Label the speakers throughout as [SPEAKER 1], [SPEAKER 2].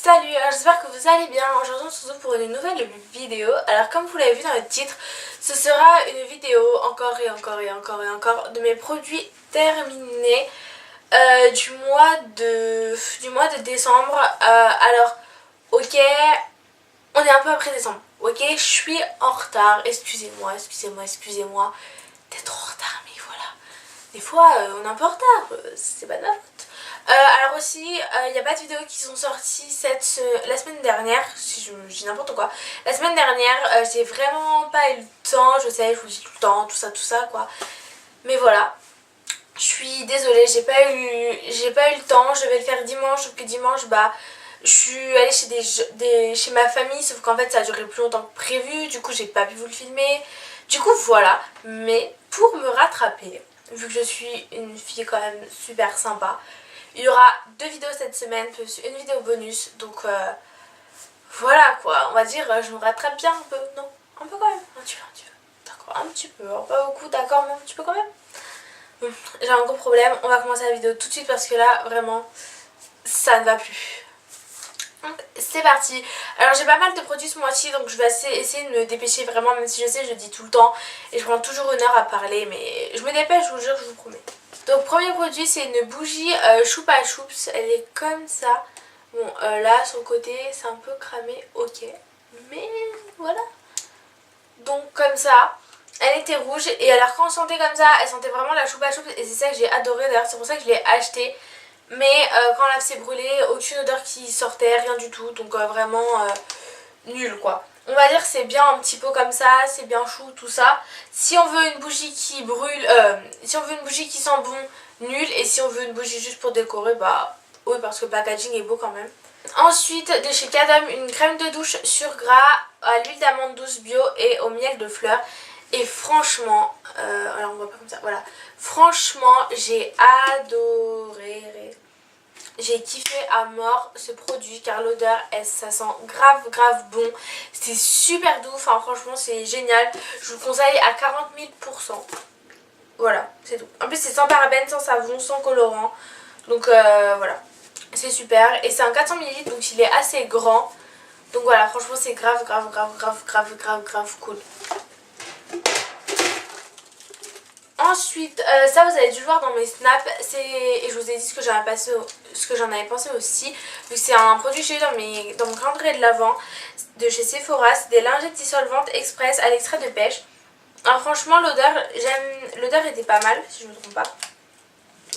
[SPEAKER 1] Salut, alors j'espère que vous allez bien. Aujourd'hui on se retrouve pour une nouvelle vidéo. Alors comme vous l'avez vu dans le titre, ce sera une vidéo encore de mes produits terminés du mois de décembre. Alors ok, on est un peu après décembre, ok, je suis en retard, excusez-moi d'être en retard, mais voilà, des fois on est un peu en retard, c'est pas de ma faute. Alors aussi, il n'y a pas de vidéos qui sont sorties la semaine dernière, si je dis n'importe quoi. La semaine dernière, j'ai vraiment pas eu le temps, je sais, je vous dis tout le temps, tout ça quoi. Mais voilà, je suis désolée, j'ai pas eu le temps, je vais le faire dimanche, sauf que dimanche, bah, je suis allée chez ma famille, sauf qu'en fait ça a duré plus longtemps que prévu, du coup j'ai pas pu vous le filmer. Du coup voilà, mais pour me rattraper, vu que je suis une fille quand même super sympa, il y aura 2 vidéos cette semaine, plus une vidéo bonus, donc voilà quoi, on va dire je me rattrape bien un peu, non, un peu quand même, un petit peu, d'accord, un petit peu, hein, pas beaucoup, d'accord, mais un petit peu quand même. J'ai un gros problème, on va commencer la vidéo tout de suite parce que là, vraiment, ça ne va plus. Donc c'est parti. Alors j'ai pas mal de produits ce mois-ci, donc je vais essayer de me dépêcher vraiment, même si je sais, je le dis tout le temps et je prends toujours 1 heure à parler, mais je me dépêche, je vous jure, je vous promets. Donc premier produit, c'est une bougie Choupa Choups, elle est comme ça. Bon là sur le côté c'est un peu cramé, ok, mais voilà. Donc comme ça, elle était rouge et alors quand on sentait comme ça, elle sentait vraiment la Choupa Choups et c'est ça que j'ai adoré, d'ailleurs c'est pour ça que je l'ai acheté. Mais quand la s'est brûlée, aucune odeur qui sortait, rien du tout, donc vraiment nul quoi. On va dire que c'est bien un petit peu comme ça, c'est bien chou tout ça. Si on veut une bougie qui brûle, si on veut une bougie qui sent bon, nul. Et si on veut une bougie juste pour décorer, bah oui, parce que le packaging est beau quand même. Ensuite de chez Cadam, une crème de douche sur gras à l'huile d'amande douce bio et au miel de fleurs. Et franchement, alors on voit pas comme ça, voilà. Franchement, j'ai adoré. J'ai kiffé à mort ce produit car l'odeur, ça sent grave bon. C'est super doux, enfin franchement c'est génial. Je vous le conseille à 40 000%. Voilà, c'est tout. En plus c'est sans parabènes, sans savon, sans colorant. Donc voilà, c'est super. Et c'est un 400 ml donc il est assez grand. Donc voilà, franchement c'est grave cool. Ensuite, ça vous avez dû le voir dans mes snaps, et je vous ai dit ce que j'en avais pensé aussi, vu que c'est un produit que j'ai eu dans mon calendrier de l'Avent de chez Sephora. C'est des lingettes dissolvantes express à l'extrait de pêche. Alors franchement l'odeur était pas mal si je me trompe pas.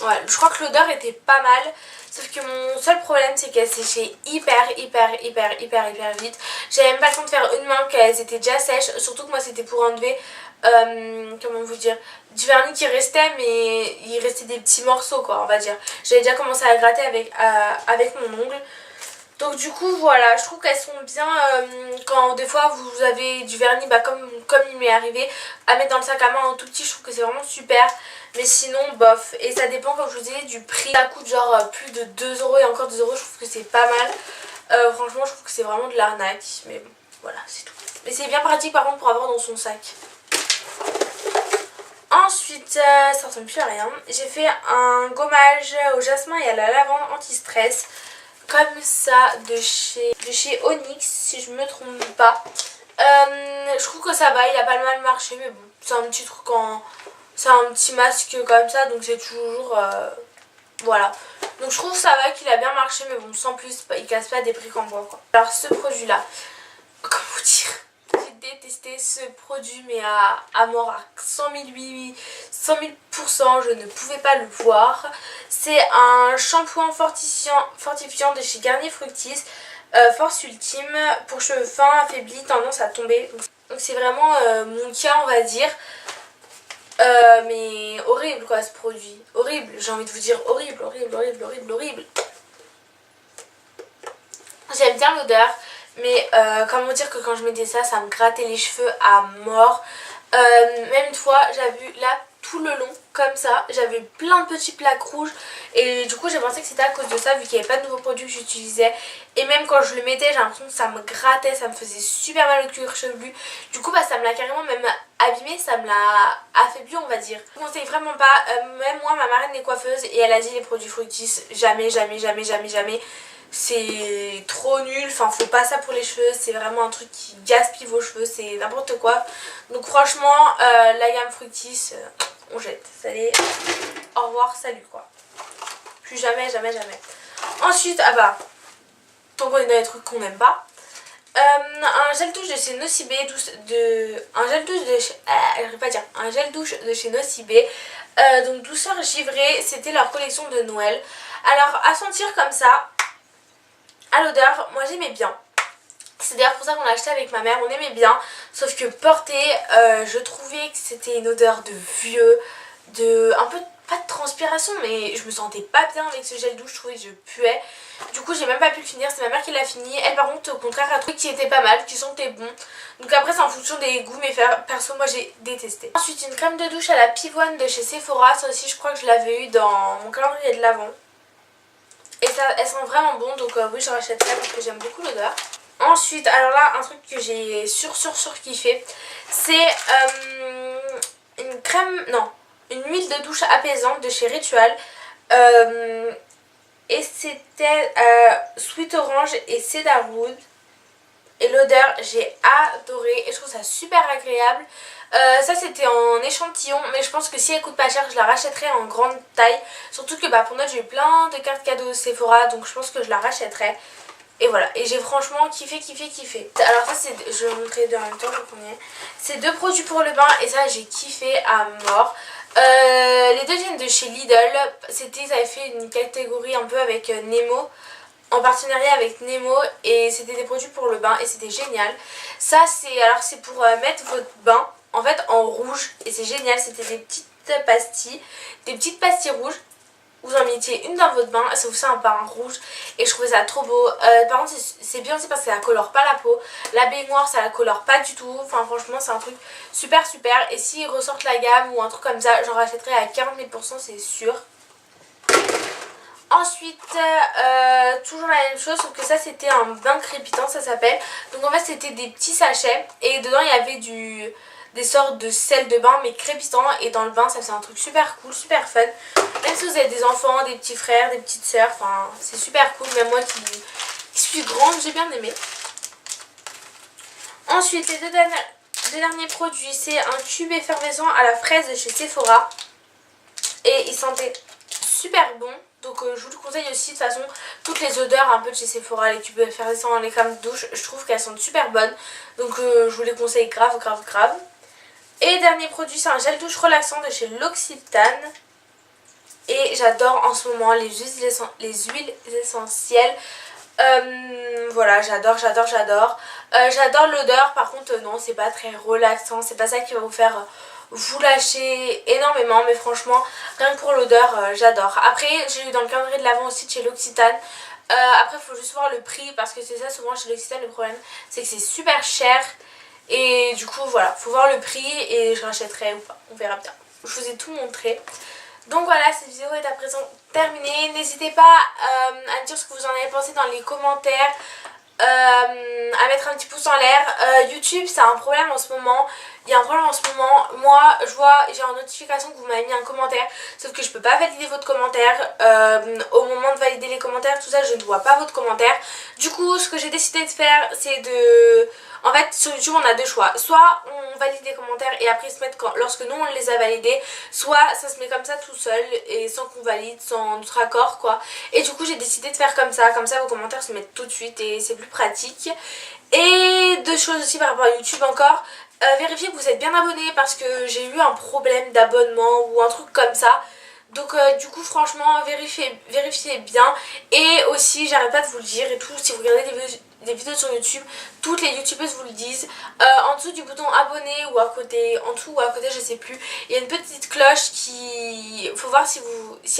[SPEAKER 1] Ouais, je crois que l'odeur était pas mal, sauf que mon seul problème c'est qu'elles séchaient hyper vite. J'avais même pas le temps de faire une main qu'elles étaient déjà sèches, surtout que moi c'était pour enlever comment vous dire, du vernis qui restait, mais il restait des petits morceaux quoi, on va dire. J'avais déjà commencé à gratter avec mon ongle. Donc du coup voilà, je trouve qu'elles sont bien quand des fois vous avez du vernis, bah, comme il m'est arrivé, à mettre dans le sac à main en tout petit, je trouve que c'est vraiment super. Mais sinon bof, et ça dépend comme je vous disais du prix. Ça coûte genre plus de 2 € et encore 2 €, je trouve que c'est pas mal. Franchement je trouve que c'est vraiment de l'arnaque, mais bon voilà c'est tout. Mais c'est bien pratique par contre pour avoir dans son sac. Ensuite, ça ressemble plus à rien. J'ai fait un gommage au jasmin et à la lavande anti-stress. Comme ça de chez Onyx, si je me trompe pas. Je trouve que ça va, il a pas mal marché, mais bon, c'est un petit truc c'est un petit masque comme ça, donc c'est toujours voilà. Donc je trouve ça va, qu'il a bien marché, mais bon, sans plus, il casse pas des briques en bois quoi. Alors ce produit là, comment vous dire, j'ai détesté ce produit mais à mort, à 100 000%, je ne pouvais pas le voir. C'est un shampoing fortifiant de chez Garnier Fructis, Force Ultime pour cheveux fins, affaiblis, tendance à tomber. Donc c'est vraiment mon cas on va dire. Mais horrible quoi ce produit, horrible, j'ai envie de vous dire horrible. J'aime bien l'odeur, mais comment dire que quand je mettais ça, ça me grattait les cheveux à mort. Même une fois, j'avais vu là tout le long comme ça, j'avais plein de petits plaques rouges et du coup j'ai pensé que c'était à cause de ça vu qu'il n'y avait pas de nouveaux produits que j'utilisais. Et même quand je le mettais, j'ai l'impression que ça me grattait, ça me faisait super mal au cuir chevelu. Du coup bah ça me l'a carrément même abîmé, ça me l'a affaibli on va dire. Je vous conseille vraiment pas, même moi ma marraine est coiffeuse et elle a dit les produits Fructis, jamais. c'est trop nul, enfin faut pas ça pour les cheveux, c'est vraiment un truc qui gaspille vos cheveux, c'est n'importe quoi. Donc franchement la gamme Fructis on jette, allez, au revoir, salut quoi. Plus jamais, jamais, jamais. Ensuite, ah bah, tant qu'on est dans les trucs qu'on n'aime pas, un gel douche de chez Nocibé, un gel douche de chez Nocibé, donc douceur givrée, c'était leur collection de Noël. Alors à sentir comme ça, à l'odeur, moi j'aimais bien. C'est d'ailleurs pour ça qu'on l'a acheté avec ma mère, on aimait bien, sauf que porter, je trouvais que c'était une odeur de vieux, de un peu, pas de transpiration, mais je me sentais pas bien avec ce gel douche, je trouvais que je puais. Du coup j'ai même pas pu le finir, c'est ma mère qui l'a fini. Elle par contre au contraire a trouvé qu'il était pas mal, qu'il sentait bon. Donc après c'est en fonction des goûts, mais perso moi j'ai détesté. Ensuite une crème de douche à la pivoine de chez Sephora, ça aussi je crois que je l'avais eu dans mon calendrier de l'Avent. Et ça, elle sent vraiment bon, donc oui j'en rachèterai parce que j'aime beaucoup l'odeur. Ensuite, alors là, un truc que j'ai sur kiffé, c'est une crème, non, une huile de douche apaisante de chez Ritual. Et c'était Sweet Orange et Cedarwood. Et l'odeur, j'ai adoré et je trouve ça super agréable. Ça c'était en échantillon, mais je pense que si elle coûte pas cher, je la rachèterai en grande taille. Surtout que bah, pour Noël j'ai eu plein de cartes cadeaux Sephora, donc je pense que je la rachèterai. Et voilà, et j'ai franchement kiffé. Alors ça c'est, je vais vous montrer deux en même temps, le premier. C'est deux produits pour le bain et ça j'ai kiffé à mort. Les deux viennent de chez Lidl, ils avaient fait une catégorie un peu avec Nemo, en partenariat avec Nemo, et c'était des produits pour le bain et c'était génial. Ça c'est pour mettre votre bain en fait en rouge et c'est génial, c'était des petites pastilles rouges. Vous en mettiez une dans votre bain, ça vous fait un bain rouge et je trouvais ça trop beau. Par contre c'est bien aussi parce que ça colore pas la peau. La baignoire ça la colore pas du tout. Enfin franchement c'est un truc super. Et s'ils ressortent la gamme ou un truc comme ça, j'en rachèterai à 40 000% c'est sûr. Ensuite, toujours la même chose, sauf que ça c'était un bain crépitant, ça s'appelle. Donc en fait c'était des petits sachets et dedans il y avait des sortes de sel de bain mais crépitant, et dans le bain ça faisait un truc super cool, super fun. Même si vous avez des enfants, des petits frères, des petites soeurs, enfin c'est super cool, même moi qui suis grande j'ai bien aimé. Ensuite les deux derniers produits, c'est un tube effervescent à la fraise de chez Sephora et il sentait super bon. Donc je vous le conseille aussi, de toute façon toutes les odeurs un peu de chez Sephora, les tubes effervescents, les crèmes de douche, je trouve qu'elles sentent super bonnes. Donc je vous les conseille grave. Et dernier produit, c'est un gel douche relaxant de chez L'Occitane. Et j'adore en ce moment les huiles essentielles. Voilà, j'adore. J'adore l'odeur, par contre non, c'est pas très relaxant, c'est pas ça qui va vous faire vous lâcher énormément, mais franchement rien que pour l'odeur j'adore. Après j'ai eu dans le calendrier de l'Avent aussi de chez L'Occitane. Après il faut juste voir le prix parce que c'est ça souvent chez L'Occitane, le problème c'est que c'est super cher. Et du coup voilà, faut voir le prix et je rachèterai ou pas, on verra bien. Je vous ai tout montré. Donc voilà, cette vidéo est à présent terminée. N'hésitez pas à me dire ce que vous en avez pensé dans les commentaires, à mettre un petit pouce en l'air. YouTube c'est un problème en ce moment. Il y a un problème en ce moment. Moi je vois, j'ai en notification que vous m'avez mis un commentaire, sauf que je peux pas valider votre commentaire. Au moment de valider les commentaires, tout ça, je ne vois pas votre commentaire. Du coup ce que j'ai décidé de faire, c'est de... En fait sur YouTube on a deux choix, soit on valide les commentaires et après ils se mettent lorsque nous on les a validés, soit ça se met comme ça tout seul et sans qu'on valide, sans notre accord quoi. Et du coup j'ai décidé de faire comme ça vos commentaires se mettent tout de suite et c'est plus pratique. Et deux choses aussi par rapport à YouTube encore, vérifiez que vous êtes bien abonné parce que j'ai eu un problème d'abonnement ou un truc comme ça. Donc du coup franchement vérifiez bien. Et aussi j'arrête pas de vous le dire et tout, si vous regardez des vidéos sur YouTube, toutes les youtubeuses vous le disent, en dessous du bouton abonné ou à côté, en dessous ou à côté je sais plus, il y a une petite cloche qui, faut voir si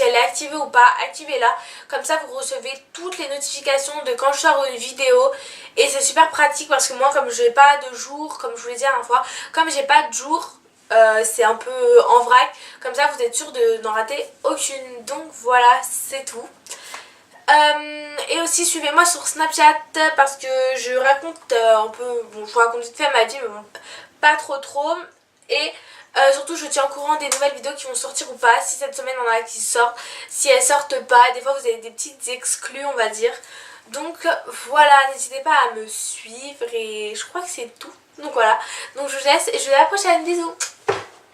[SPEAKER 1] elle est activée ou pas, activez-la, comme ça vous recevez toutes les notifications de quand je sors une vidéo. Et c'est super pratique parce que moi comme je n'ai pas de jour, comme je vous l'ai dit la dernière fois, comme j'ai pas de jour, c'est un peu en vrac, comme ça vous êtes sûr de n'en rater aucune. Donc voilà, c'est tout. Et aussi suivez-moi sur Snapchat parce que je raconte un peu, bon je vous raconte vite fait ma vie mais bon, pas trop. Et surtout je tiens au courant des nouvelles vidéos qui vont sortir ou pas, si cette semaine on en a qui sortent, si elles sortent pas, des fois vous avez des petites exclus on va dire. Donc voilà, n'hésitez pas à me suivre et je crois que c'est tout. Donc voilà, donc je vous laisse et je vous dis à la prochaine, bisous.